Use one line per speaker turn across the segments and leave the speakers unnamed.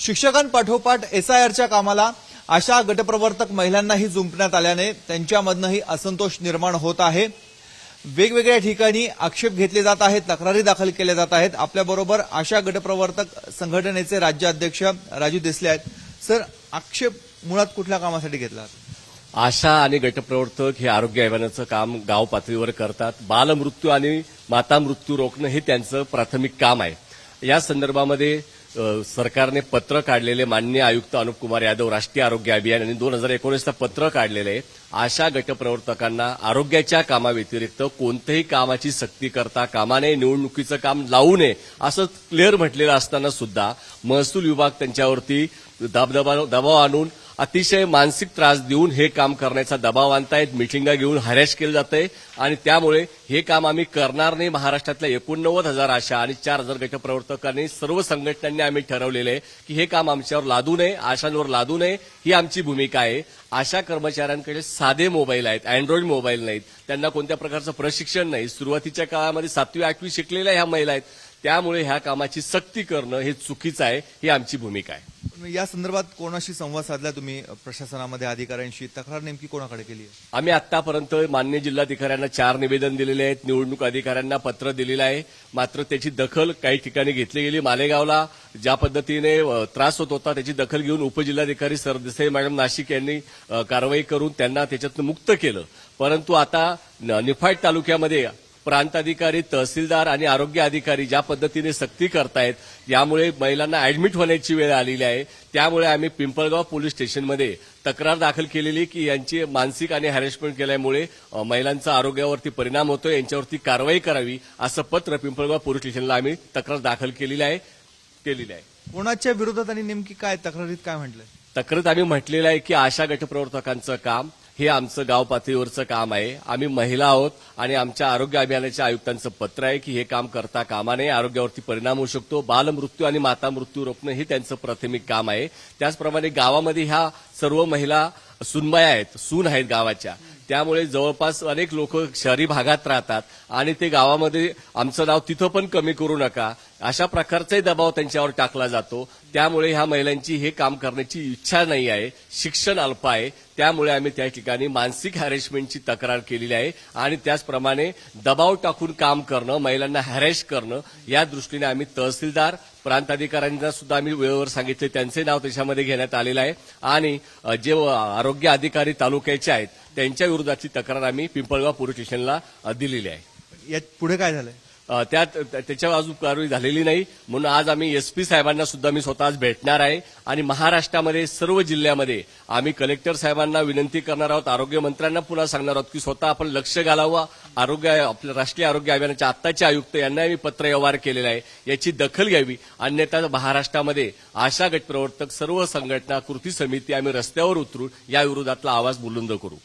शिक्षकांपाठोपाठ एसआयआरच्या कामाला आशा गटप्रवर्तक महिलांनाही जुंपण्यात आल्याने त्यांच्यामधनंही असंतोष निर्माण होत आहे। वेगवेगळ्या ठिकाणी आक्षेप घेतले जात आहेत, तक्रारी दाखल केल्या जात आहेत। आपल्याबरोबर आशा गटप्रवर्तक संघटनेचे राज्याध्यक्ष राजू देसले आहेत। सर, आक्षेप मुळात कुठल्या कामासाठी घेतला?
आशा आणि गटप्रवर्तक हे आरोग्य अभियानाचं काम गाव पातळीवर करतात। बालमृत्यू आणि माता मृत्यू रोखणं हे त्यांचं प्राथमिक काम आहे। या संदर्भामध्ये सरकारने पत्र काढलेले माननीय आयुक्त अनुप कुमार यादव राष्ट्रीय आरोग्य अभियान यांनी 2019ला पत्र काढलेले आशा गटप्रवर्तकांना आरोग्याच्या कामाव्यतिरिक्त कोणत्याही कामाची सक्ती करता कामा नये, निवडणुकीचं काम लावू नये असं क्लिअर म्हटलेलं असताना सुद्धा महसूल विभाग त्यांच्यावरती दबाव आणून अतिशय मानसिक त्रास देऊन हे काम करण्याचा दबाव आणतायत। मिटिंगा घेऊन हॅरेस केलं जातंय आणि त्यामुळे हे काम आम्ही करणार नाही। महाराष्ट्रातल्या 89,000 आशा आणि 4,000 गटप्रवर्तकांनी सर्व संघटनांनी आम्ही ठरवलेलं आहे की हे काम आमच्यावर लादू नये, आशांवर लादू नये, ही आमची भूमिका आहे। आशा कर्मचाऱ्यांकडे साधे मोबाईल आहेत, अँड्रॉइड मोबाईल नाहीत, त्यांना कोणत्या प्रकारचं प्रशिक्षण नाही। सुरुवातीच्या काळामध्ये 7वी 8वी शिकलेल्या ह्या महिला आहेत, त्यामुळे ह्या कामाची सक्ती करणं हे चुकीचं आहे, ही आमची भूमिका आहे।
या संदर्भात कोणाशी संवाद साधला तुम्ही? प्रशासनामध्ये अधिकाऱ्यांशी तक्रार नेमकी कोणाकडे केली आहे?
आम्ही आतापर्यंत माननीय जिल्हाधिकाऱ्यांना 4 निवेदन दिलेले आहेत, निवडणूक अधिकाऱ्यांना पत्र दिलेलं आहे, मात्र त्याची दखल काही ठिकाणी घेतली गेली। मालेगावला ज्या पद्धतीने त्रास होत होता त्याची दखल घेऊन उपजिल्हाधिकारी सरदेसाई मॅडम नाशिक यांनी कारवाई करून त्यांना त्याच्यातून मुक्त केलं। परंतु आता निफाड तालुक्यामध्ये प्रांताधिकारी, तहसीलदार आणि आरोग्य अधिकारी ज्या पद्धतीने सक्ती करतायत यामुळे महिलांना ऍडमिट होण्याची वेळ आलेली आहे। त्यामुळे आम्ही पिंपळगाव पोलीस स्टेशनमध्ये तक्रार दाखल केलेली की यांची मानसिक आणि हॅरेसमेंट केल्यामुळे महिलांचा आरोग्यावरती परिणाम होतोय, यांच्यावरती कारवाई करावी असं पत्र पिंपळगाव पोलीस स्टेशनला आम्ही तक्रार दाखल केलेली आहे।
कोणाच्या विरोधात आणि नेमकी काय तक्रारीत काय म्हटलंय?
तक्रारीत आम्ही म्हटलेलं आहे की आशा गटप्रवर्तकांचं काम हे आमचं गाव पातळीवरचं काम आहे। आम्ही महिला आहोत आणि आमच्या आरोग्य अभियानाच्या आयुक्तांचं पत्र आहे की हे काम करता कामा नये, आरोग्यावरती परिणाम होऊ शकतो। बालमृत्यू आणि माता मृत्यू रोखणं हे त्यांचं प्राथमिक काम आहे। त्याचप्रमाणे गावामध्ये ह्या सर्व महिला सुनबाया आहेत, सून आहेत गावाच्या, त्यामुळे जवळपास अनेक लोक शहरी भागात राहतात आणि ते गावामध्ये आमचं नाव तिथं पण कमी करू नका अशा प्रकारचाही दबाव त्यांच्यावर टाकला जातो। त्यामुळे ह्या महिलांची हे काम करण्याची इच्छा नाही आहे, शिक्षण अल्प आहे, त्यामुळे आम्ही त्या ठिकाणी मानसिक हॅरेसमेंटची तक्रार केलेली आहे आणि त्याचप्रमाणे दबाव टाकून काम करणं, महिलांना हॅरेस करणं या दृष्टीने आम्ही तहसीलदार, प्रांताधिकाऱ्यांना सुद्धा आम्ही वेळेवर सांगितले, त्यांचे नाव त्याच्यामध्ये घेण्यात आलेलं आहे आणि जे आरोग्य अधिकारी तालुक्याचे आहेत त्यांच्या विरोधाची तक्रार आम्ही पिंपळगाव पोलीस स्टेशनला दिलेली आहे।
यात पुढे काय झालंय?
त्याच्यावर अजून कारवाई झालेली नाही, म्हणून आज आम्ही एसपी साहेबांना सुद्धा मी स्वतःच भेटणार आहे आणि महाराष्ट्रामध्ये सर्व जिल्ह्यामध्ये आम्ही कलेक्टर साहेबांना विनंती करणार आहोत, आरोग्य मंत्र्यांना पुन्हा सांगणार आहोत की स्वतः आपण लक्ष घालावं। आपल्या राष्ट्रीय आरोग्य अभियानाचे आत्ताचे आयुक्त यांना मी पत्र व्यवहार केलेला आहे, याची दखल घ्यावी, अन्यथा महाराष्ट्रामध्ये आशा गटप्रवर्तक सर्व संघटना, कृती समिती आम्ही रस्त्यावर उतरून या विरोधातला आवाज बुलंद करू।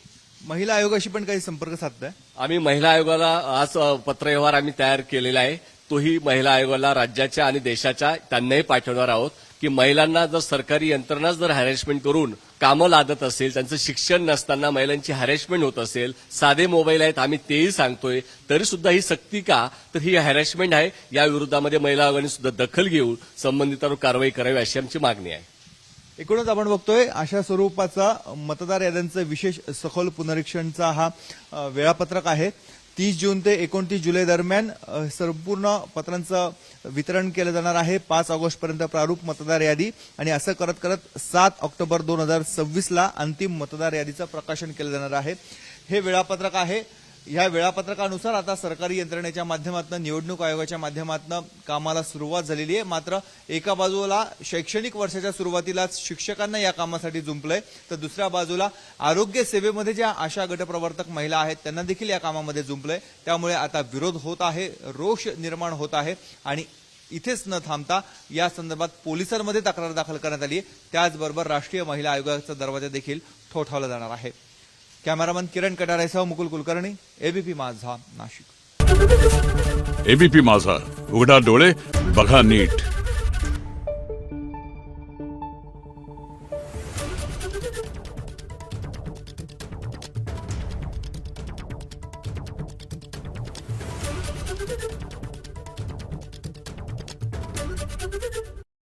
महिला आयोगाशी पण काही संपर्क साधताय?
आम्ही महिला आयोगाला आज पत्रव्यवहार आम्ही तयार केलेला आहे, तोही महिला आयोगाला राज्याच्या आणि देशाच्या त्यांनाही पाठवणार आहोत की महिलांना जर सरकारी यंत्रणा जर हॅरेसमेंट करून कामं लादत असेल, त्यांचं शिक्षण नसताना महिलांची हॅरेसमेंट होत असेल, साधे मोबाईल आहेत आम्ही तेही सांगतोय, तरी सुद्धा ही सक्ती का? तर ही हॅरेसमेंट आहे। या विरोधामध्ये महिला आयोगाने सुद्धा दखल घेऊन संबंधितांवर कारवाई करावी अशी आमची मागणी आहे।
एकूणच आपण बघतोय अशा स्वरूपाचा मतदार याद्यांचं विशेष सखोल पुनरीक्षणचा हा वेळापत्रक आहे। 30 जून ते 29 जुलै दरम्यान संपूर्ण पत्रांचं वितरण केलं जाणार आहे। 5 ऑगस्टपर्यंत प्रारूप मतदार यादी आणि असं करत करत 7 ऑक्टोबर 2026ला अंतिम मतदार यादीचं प्रकाशन केलं जाणार आहे। हे वेळापत्रक आहे। या वेळापत्रकानुसार आता सरकारी यंत्रणेच्या माध्यमातून, निवडणूक आयोगाच्या माध्यमातून कामाला सुरुवात झालेली आहे। मात्र एका बाजूला शैक्षणिक वर्षाच्या सुरुवातीलाच शिक्षकांना या कामासाठी जुंपलंय, तर दुसऱ्या बाजूला आरोग्य सेवेमध्ये ज्या आशा गटप्रवर्तक महिला आहेत त्यांना देखील या कामामध्ये जुंपलंय। त्यामुळे आता विरोध होत आहे, रोष निर्माण होत आहे आणि इथेच न थांबता या संदर्भात पोलिसांमध्ये तक्रार दाखल करण्यात आली आहे। त्याचबरोबर राष्ट्रीय महिला आयोगाचा दरवाजा देखील ठोठावला जाणार आहे। कॅमेरामन किरण कटारेसह मुकुल कुलकर्णी, एबीपी माझा, नाशिक।
एबीपी माझा, उघडा डोळे बघा नीट।